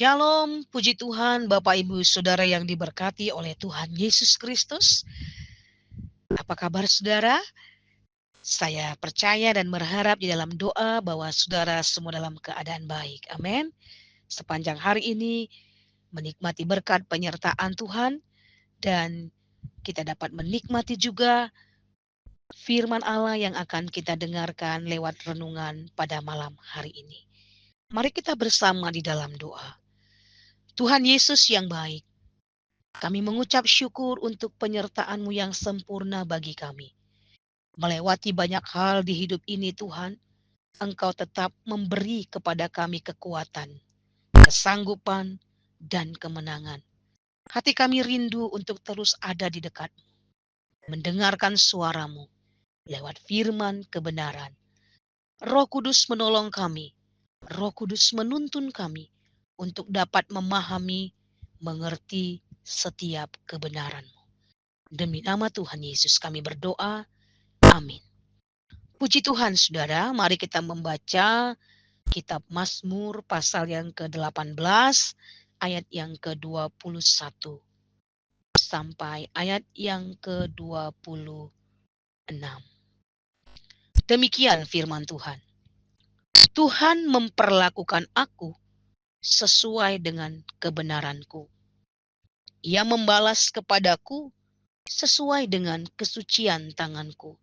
Shalom, puji Tuhan, Bapak Ibu Saudara yang diberkati oleh Tuhan Yesus Kristus. Apa kabar saudara? Saya percaya dan berharap di dalam doa bahwa saudara semua dalam keadaan baik. Amin. Sepanjang hari ini menikmati berkat penyertaan Tuhan dan kita dapat menikmati juga firman Allah yang akan kita dengarkan lewat renungan pada malam hari ini. Mari kita bersama di dalam doa. Tuhan Yesus yang baik, kami mengucap syukur untuk penyertaan-Mu yang sempurna bagi kami. Melewati banyak hal di hidup ini Tuhan, Engkau tetap memberi kepada kami kekuatan, kesanggupan, dan kemenangan. Hati kami rindu untuk terus ada di dekat-Mu, mendengarkan suara-Mu lewat firman kebenaran. Roh Kudus menolong kami, Roh Kudus menuntun kami untuk dapat memahami, mengerti setiap kebenaran-Mu. Demi nama Tuhan Yesus kami berdoa. Amin. Puji Tuhan saudara, mari kita membaca kitab Mazmur pasal yang ke-18 ayat yang ke-21 sampai ayat yang ke-26. Demikian firman Tuhan. Tuhan memperlakukan aku sesuai dengan kebenaranku. Ia membalas kepadaku sesuai dengan kesucian tanganku.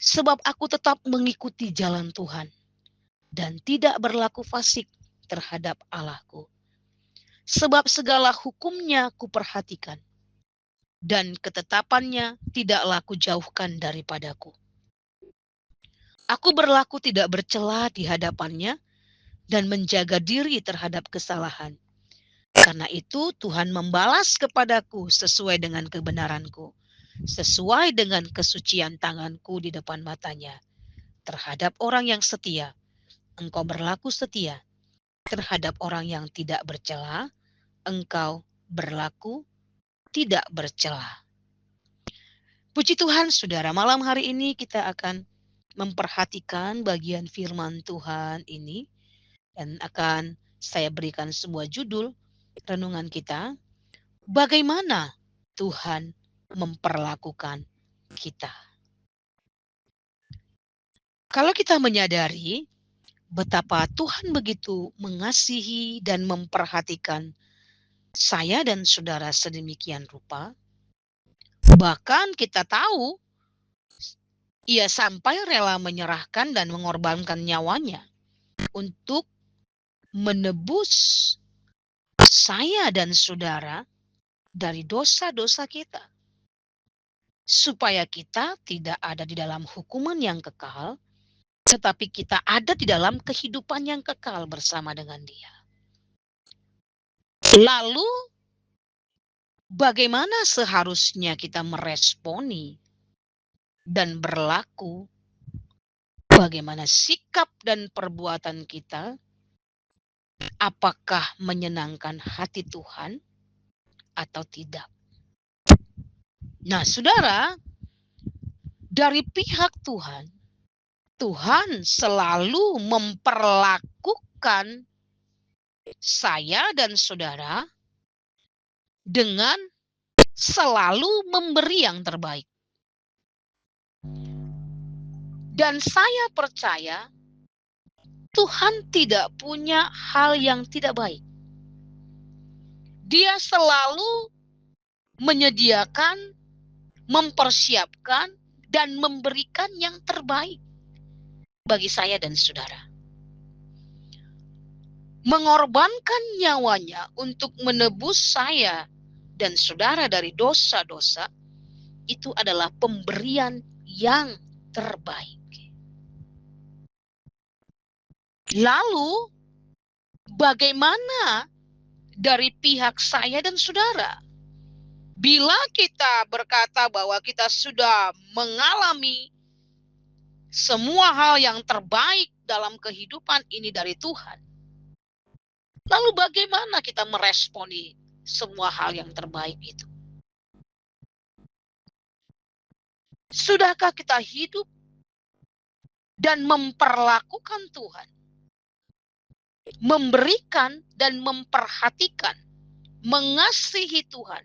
Sebab aku tetap mengikuti jalan Tuhan dan tidak berlaku fasik terhadap Allahku. Sebab segala hukumnya kuperhatikan dan ketetapannya tidaklah kujauhkan daripadaku. Aku berlaku tidak bercela di hadapannya dan menjaga diri terhadap kesalahan. Karena itu Tuhan membalas kepadaku sesuai dengan kebenaranku, sesuai dengan kesucian tanganku di depan matanya. Terhadap orang yang setia, Engkau berlaku setia. Terhadap orang yang tidak bercela, Engkau berlaku tidak bercela. Puji Tuhan, saudara, malam hari ini kita akan memperhatikan bagian firman Tuhan ini dan akan saya berikan sebuah judul renungan kita, bagaimana Tuhan memperlakukan kita. Kalau kita menyadari betapa Tuhan begitu mengasihi dan memperhatikan saya dan saudara sedemikian rupa, bahkan kita tahu ia sampai rela menyerahkan dan mengorbankan nyawanya untuk menebus saya dan saudara dari dosa-dosa kita. Supaya kita tidak ada di dalam hukuman yang kekal, tetapi kita ada di dalam kehidupan yang kekal bersama dengan Dia. Lalu, bagaimana seharusnya kita meresponi dan berlaku? Bagaimana sikap dan perbuatan kita? Apakah menyenangkan hati Tuhan atau tidak? Nah, saudara, dari pihak Tuhan, Tuhan selalu memperlakukan saya dan saudara dengan selalu memberi yang terbaik. Dan saya percaya Tuhan tidak punya hal yang tidak baik. Dia selalu menyediakan, mempersiapkan, dan memberikan yang terbaik bagi saya dan saudara. Mengorbankan nyawanya untuk menebus saya dan saudara dari dosa-dosa, itu adalah pemberian yang terbaik. Lalu, bagaimana dari pihak saya dan saudara? Bila kita berkata bahwa kita sudah mengalami semua hal yang terbaik dalam kehidupan ini dari Tuhan, lalu bagaimana kita meresponi semua hal yang terbaik itu? Sudahkah kita hidup dan memperlakukan Tuhan memberikan dan memperhatikan, mengasihi Tuhan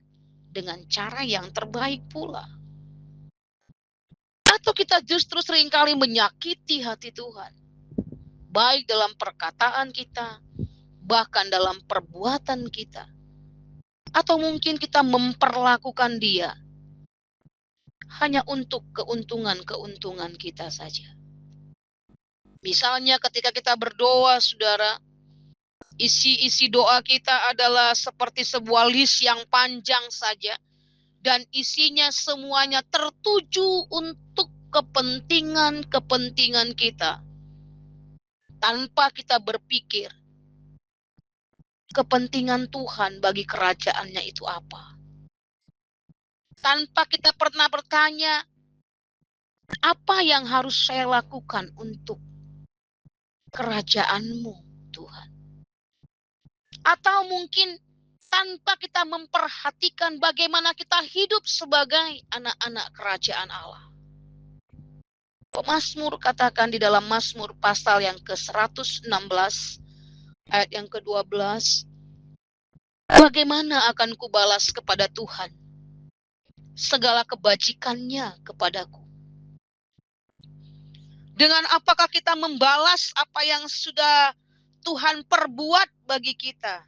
dengan cara yang terbaik pula. Atau kita justru seringkali menyakiti hati Tuhan, baik dalam perkataan kita, bahkan dalam perbuatan kita. Atau mungkin kita memperlakukan dia hanya untuk keuntungan-keuntungan kita saja. Misalnya ketika kita berdoa, saudara, isi-isi doa kita adalah seperti sebuah list yang panjang saja, dan isinya semuanya tertuju untuk kepentingan-kepentingan kita, tanpa kita berpikir kepentingan Tuhan bagi kerajaannya itu apa. Tanpa kita pernah bertanya, apa yang harus saya lakukan untuk kerajaan-Mu, Tuhan? Atau mungkin tanpa kita memperhatikan bagaimana kita hidup sebagai anak-anak kerajaan Allah. Pemazmur katakan di dalam Mazmur pasal yang ke-116 ayat yang ke-12, bagaimana akan kubalas kepada Tuhan segala kebajikannya kepadaku? Dengan apakah kita membalas apa yang sudah Tuhan perbuat bagi kita?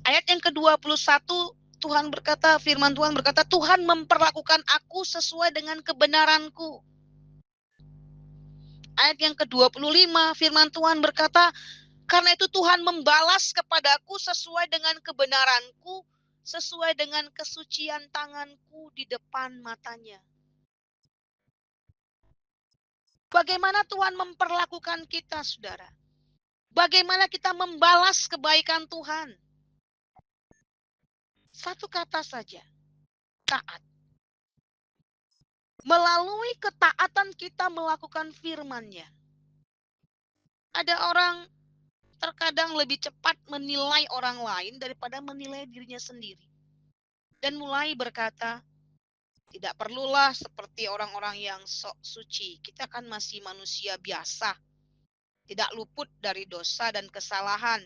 Ayat yang ke-21, Tuhan berkata, firman Tuhan berkata, Tuhan memperlakukan aku sesuai dengan kebenaranku. Ayat yang ke-25, firman Tuhan berkata, karena itu Tuhan membalas kepadaku sesuai dengan kebenaranku, sesuai dengan kesucian tanganku di depan matanya. Bagaimana Tuhan memperlakukan kita, saudara? Bagaimana kita membalas kebaikan Tuhan? Satu kata saja, taat. Melalui ketaatan kita melakukan firman-Nya. Ada orang terkadang lebih cepat menilai orang lain daripada menilai dirinya sendiri. Dan mulai berkata, tidak perlulah seperti orang-orang yang sok suci. Kita kan masih manusia biasa. Tidak luput dari dosa dan kesalahan.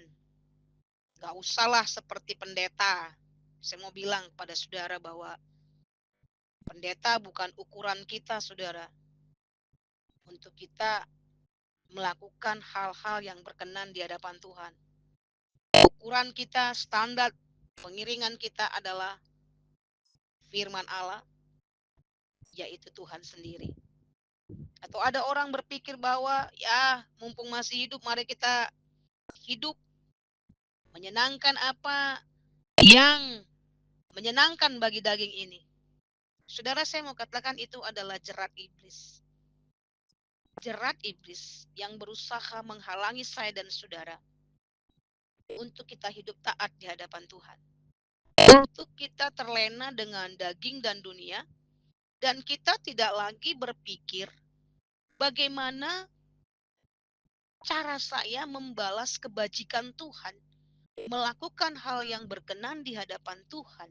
Gak usahlah seperti pendeta. Saya mau bilang pada saudara bahwa pendeta bukan ukuran kita, saudara. Untuk kita melakukan hal-hal yang berkenan di hadapan Tuhan. Ukuran kita, standar pengiringan kita adalah firman Allah, yaitu Tuhan sendiri. Atau ada orang berpikir bahwa ya mumpung masih hidup, mari kita hidup menyenangkan apa yang menyenangkan bagi daging ini. Saudara, saya mau katakan itu adalah jerat iblis. Jerat iblis yang berusaha menghalangi saya dan saudara untuk kita hidup taat di hadapan Tuhan. Untuk kita terlena dengan daging dan dunia, dan kita tidak lagi berpikir bagaimana cara saya membalas kebajikan Tuhan, melakukan hal yang berkenan di hadapan Tuhan.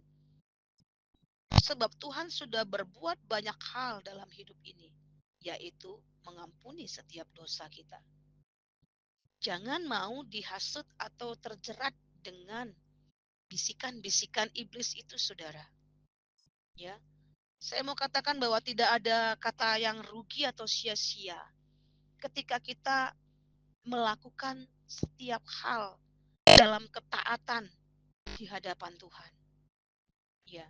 Sebab Tuhan sudah berbuat banyak hal dalam hidup ini, yaitu mengampuni setiap dosa kita. Jangan mau dihasut atau terjerat dengan bisikan-bisikan iblis itu, saudara. Ya, saya mau katakan bahwa tidak ada kata yang rugi atau sia-sia ketika kita melakukan setiap hal dalam ketaatan di hadapan Tuhan. Ya.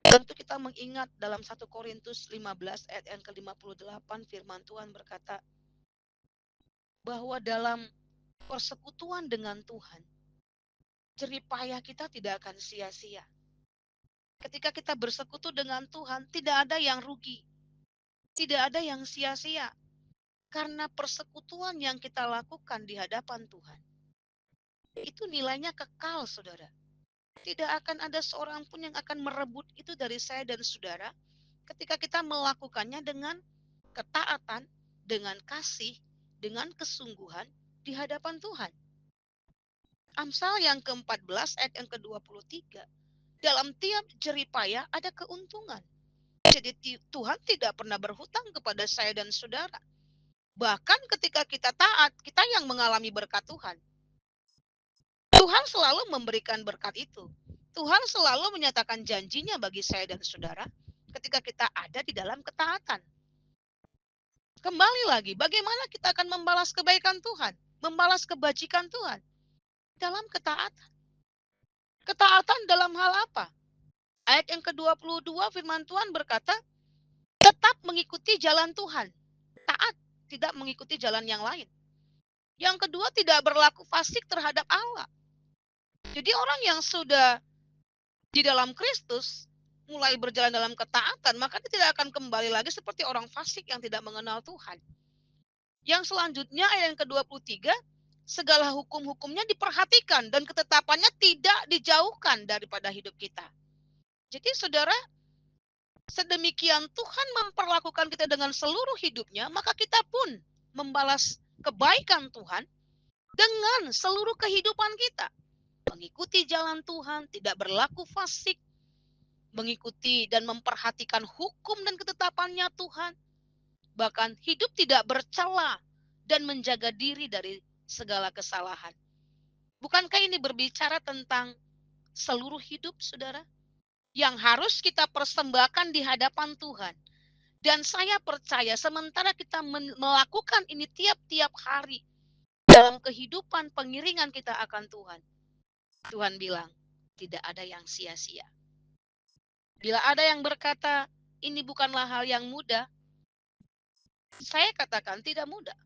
Tentu kita mengingat dalam 1 Korintus 15 ayat yang ke-58 firman Tuhan berkata bahwa dalam persekutuan dengan Tuhan, jerih payah kita tidak akan sia-sia. Ketika kita bersekutu dengan Tuhan, tidak ada yang rugi. Tidak ada yang sia-sia. Karena persekutuan yang kita lakukan di hadapan Tuhan, itu nilainya kekal, saudara. Tidak akan ada seorang pun yang akan merebut itu dari saya dan saudara ketika kita melakukannya dengan ketaatan, dengan kasih, dengan kesungguhan di hadapan Tuhan. Amsal yang ke-14 ayat yang ke-23. Dalam tiap jerih payah ada keuntungan. Jadi Tuhan tidak pernah berhutang kepada saya dan saudara. Bahkan ketika kita taat, kita yang mengalami berkat Tuhan. Tuhan selalu memberikan berkat itu. Tuhan selalu menyatakan janjinya bagi saya dan saudara ketika kita ada di dalam ketaatan. Kembali lagi, bagaimana kita akan membalas kebaikan Tuhan, membalas kebajikan Tuhan? Dalam ketaatan. Ketaatan dalam hal apa? Ayat yang ke-22 firman Tuhan berkata, tetap mengikuti jalan Tuhan. Taat, tidak mengikuti jalan yang lain. Yang kedua, tidak berlaku fasik terhadap Allah. Jadi orang yang sudah di dalam Kristus, mulai berjalan dalam ketaatan, maka dia tidak akan kembali lagi seperti orang fasik yang tidak mengenal Tuhan. Yang selanjutnya ayat yang ke-23, segala hukum-hukumnya diperhatikan dan ketetapannya tidak dijauhkan daripada hidup kita. Jadi saudara, sedemikian Tuhan memperlakukan kita dengan seluruh hidupnya, maka kita pun membalas kebaikan Tuhan dengan seluruh kehidupan kita. Mengikuti jalan Tuhan, tidak berlaku fasik, mengikuti dan memperhatikan hukum dan ketetapannya Tuhan, bahkan hidup tidak bercela dan menjaga diri dari segala kesalahan. Bukankah ini berbicara tentang seluruh hidup, saudara? Yang harus kita persembahkan di hadapan Tuhan. Dan saya percaya sementara kita melakukan ini tiap-tiap hari dalam kehidupan pengiringan kita akan Tuhan, Tuhan bilang, tidak ada yang sia-sia. Bila ada yang berkata, ini bukanlah hal yang mudah, saya katakan tidak mudah.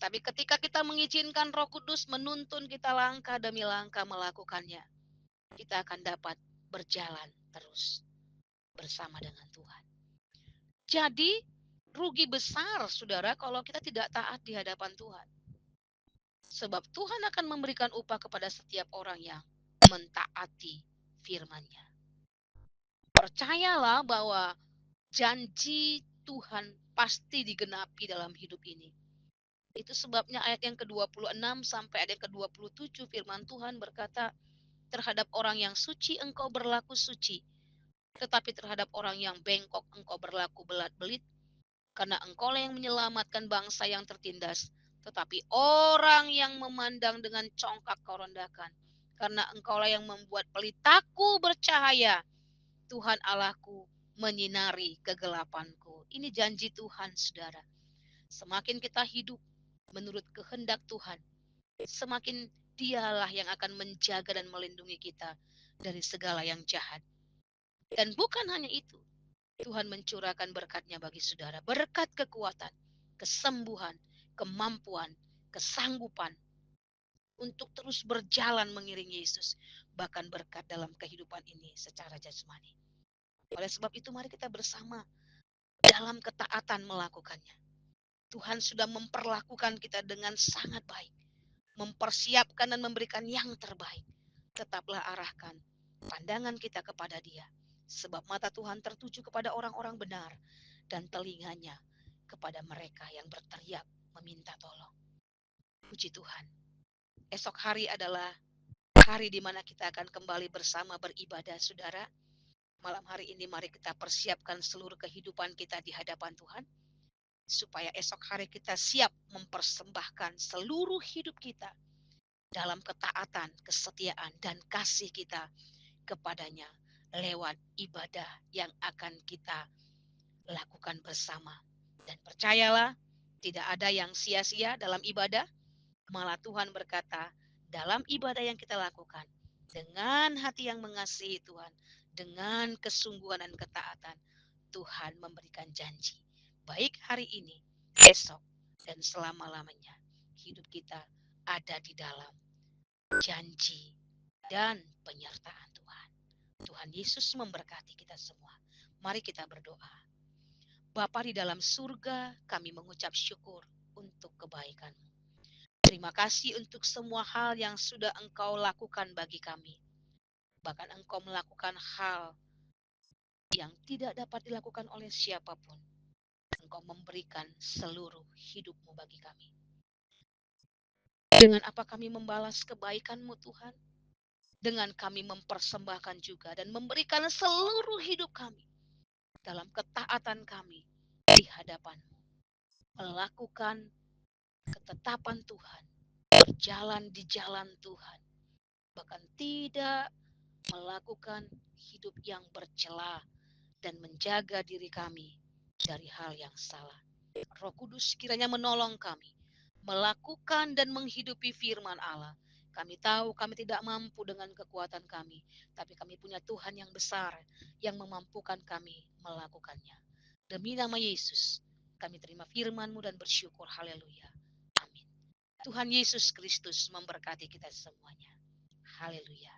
Tapi ketika kita mengizinkan Roh Kudus menuntun kita langkah demi langkah melakukannya, kita akan dapat berjalan terus bersama dengan Tuhan. Jadi, rugi besar, saudara, kalau kita tidak taat di hadapan Tuhan. Sebab Tuhan akan memberikan upah kepada setiap orang yang mentaati firman-Nya. Percayalah bahwa janji Tuhan pasti digenapi dalam hidup ini. Itu sebabnya ayat yang ke-26 sampai ayat yang ke-27 firman Tuhan berkata, terhadap orang yang suci engkau berlaku suci, tetapi terhadap orang yang bengkok engkau berlaku belat-belit, karena engkau lah yang menyelamatkan bangsa yang tertindas, tetapi orang yang memandang dengan congkak kau rendahkan. Karena engkau lah yang membuat pelitaku bercahaya, Tuhan Allahku menyinari kegelapanku. Ini janji Tuhan, saudara. Semakin kita hidup menurut kehendak Tuhan, semakin Dialah yang akan menjaga dan melindungi kita dari segala yang jahat. Dan bukan hanya itu, Tuhan mencurahkan berkat-Nya bagi saudara. Berkat kekuatan, kesembuhan, kemampuan, kesanggupan untuk terus berjalan mengiring Yesus. Bahkan berkat dalam kehidupan ini secara jasmani. Oleh sebab itu mari kita bersama dalam ketaatan melakukannya. Tuhan sudah memperlakukan kita dengan sangat baik. Mempersiapkan dan memberikan yang terbaik. Tetaplah arahkan pandangan kita kepada Dia. Sebab mata Tuhan tertuju kepada orang-orang benar dan telinganya kepada mereka yang berteriak meminta tolong. Puji Tuhan. Esok hari adalah hari di mana kita akan kembali bersama beribadah, saudara. Malam hari ini mari kita persiapkan seluruh kehidupan kita di hadapan Tuhan. Supaya esok hari kita siap mempersembahkan seluruh hidup kita dalam ketaatan, kesetiaan, dan kasih kita kepadanya lewat ibadah yang akan kita lakukan bersama. Dan percayalah, tidak ada yang sia-sia dalam ibadah. Malah Tuhan berkata, dalam ibadah yang kita lakukan, dengan hati yang mengasihi Tuhan, dengan kesungguhan dan ketaatan, Tuhan memberikan janji. Baik hari ini, esok, dan selama-lamanya, hidup kita ada di dalam janji dan penyertaan Tuhan. Tuhan Yesus memberkati kita semua. Mari kita berdoa. Bapa di dalam surga, kami mengucap syukur untuk kebaikan-Mu. Terima kasih untuk semua hal yang sudah Engkau lakukan bagi kami. Bahkan Engkau melakukan hal yang tidak dapat dilakukan oleh siapapun. Engkau memberikan seluruh hidup-Mu bagi kami. Dengan apa kami membalas kebaikan-Mu, Tuhan? Dengan kami mempersembahkan juga dan memberikan seluruh hidup kami dalam ketaatan kami di hadapan-Mu. melakukan ketetapan Tuhan, berjalan di jalan Tuhan, bahkan tidak melakukan hidup yang bercela dan menjaga diri kami dari hal yang salah. Roh Kudus kiranya menolong kami melakukan dan menghidupi firman Allah. Kami tahu kami tidak mampu dengan kekuatan kami, tapi kami punya Tuhan yang besar yang memampukan kami melakukannya. Demi nama Yesus, kami terima firman-Mu dan bersyukur. Haleluya. Amin. Tuhan Yesus Kristus memberkati kita semuanya. Haleluya.